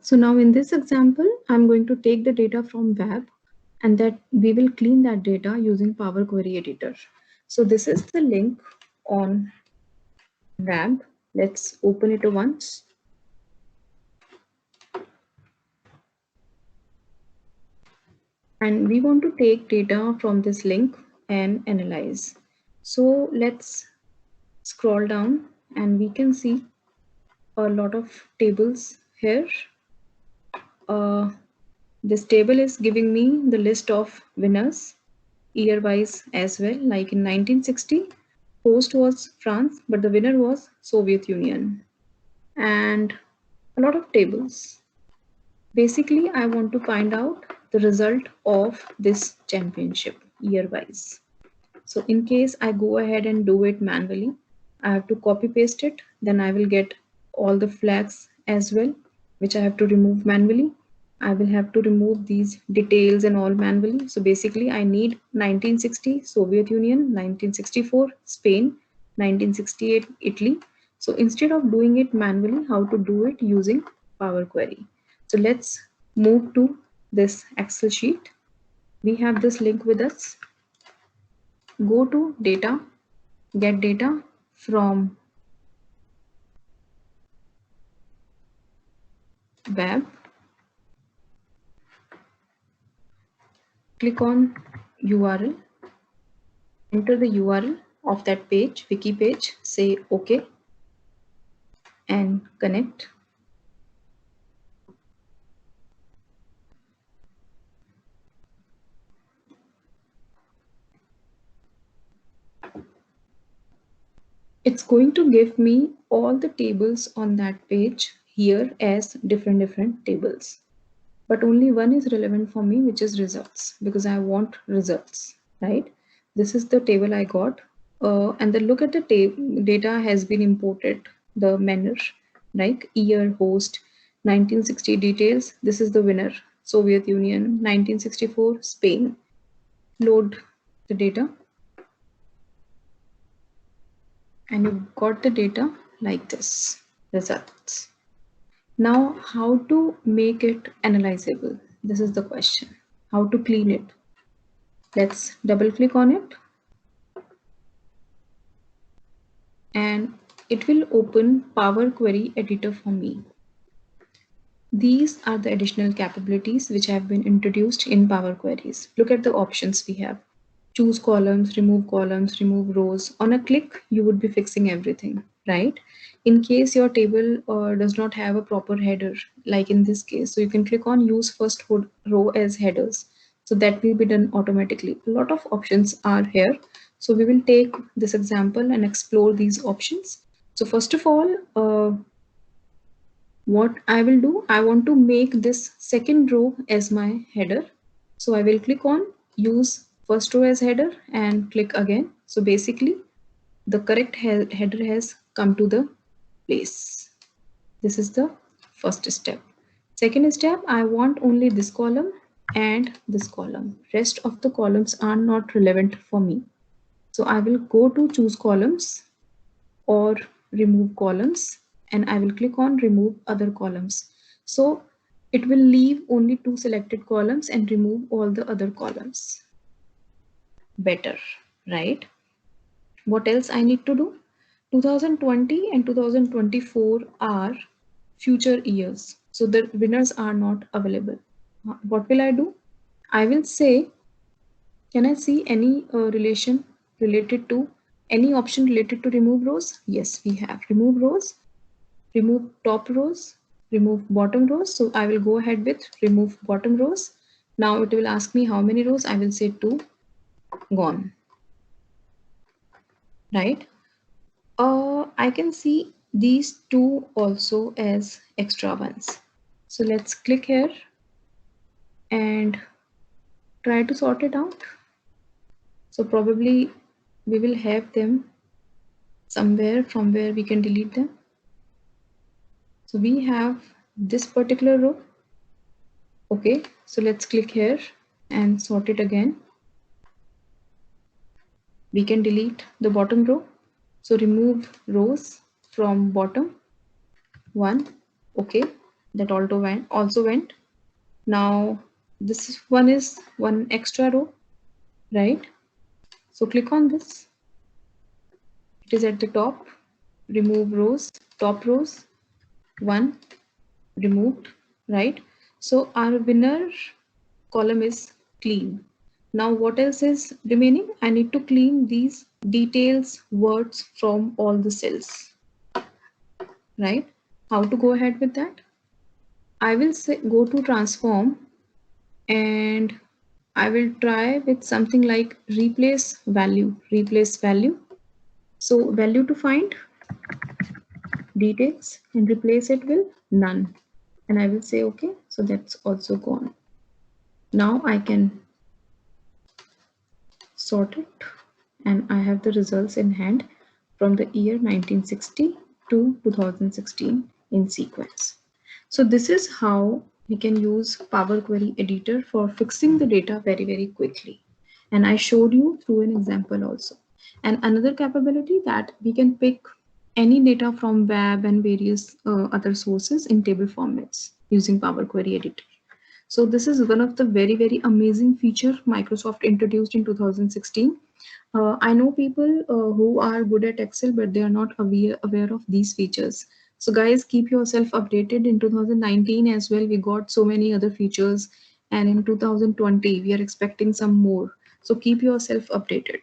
So now in this example, I'm going to take the data from web and that we will clean that data using Power Query Editor. So this is the link on RAMP. Let's open it once. And we want to take data from this link and analyze. So let's scroll down and we can see a lot of tables here. This table is giving me the list of winners year wise as well. Like in 1960, host was France, but the winner was Soviet Union. And a lot of tables. Basically, I want to find out the result of this championship year wise. So in case I go ahead and do it manually, I have to copy paste it. Then I will get all the flags as well, which I have to remove manually. I will have to remove these details and all manually. So basically I need 1960 Soviet Union, 1964 Spain, 1968 Italy. So instead of doing it manually, how to do it using Power Query. So let's move to this Excel sheet. We have this link with us. Go to data, get data from web, click on URL, enter the URL of that page, wiki page, say OK and connect. It's going to give me all the tables on that page here as different tables. But only one is relevant for me, which is results, because I want results, right? This is the table I got. And then look at the data has been imported, the manner, like year, host, 1960 details. This is the winner, Soviet Union, 1964, Spain. Load the data. And you got the data like this, results. Now, how to make it analyzable? This is the question. How to clean it? Let's double click on it. And it will open Power Query Editor for me. These are the additional capabilities which have been introduced in Power Queries. Look at the options we have. Choose columns, remove rows. On a click, you would be fixing everything, right? In case your table does not have a proper header, like in this case, so you can click on use first row as headers. So that will be done automatically. A lot of options are here. So we will take this example and explore these options. So first of all, what I will do, I want to make this second row as my header. So I will click on use first row as header and click again. So basically the correct header has come to the place. This is the first step. Second step, I want only this column and this column. Rest of the columns are not relevant for me. So I will go to choose columns or remove columns and I will click on remove other columns. So it will leave only 2 selected columns and remove all the other columns. Better, right? What else I need to do? 2020 and 2024 are future years. So the winners are not available. What will I do? I will say, can I see any relation related to any option related to remove rows? Yes, we have remove rows, remove top rows, remove bottom rows. So I will go ahead with remove bottom rows. Now it will ask me how many rows. I will say 2, gone, right? I can see these 2 also as extra ones. So let's click here and try to sort it out. So probably we will have them somewhere from where we can delete them. So we have this particular row. Okay, so let's click here and sort it again. We can delete the bottom row. So remove rows from bottom 1. Okay, that also went. Now this one is one extra row, right? So click on this. It is at the top. Remove rows, top rows, one removed, right? So our winner column is clean. Now what else is remaining? I need to clean these details words from all the cells, right? How to go ahead with that? I will say go to transform and I will try with something like replace value, replace value. So value to find details and replace it with none. And I will say okay, so that's also gone. Now I can sort it and I have the results in hand from the year 1960 to 2016 in sequence. So this is how we can use Power Query Editor for fixing the data very, very quickly. And I showed you through an example also. And another capability that we can pick any data from web and various other sources in table formats using Power Query Editor. So this is one of the very, very amazing feature Microsoft introduced in 2016. I know people who are good at Excel, but they are not aware of these features. So guys, keep yourself updated. In 2019 as well, we got so many other features. And in 2020, we are expecting some more. So keep yourself updated.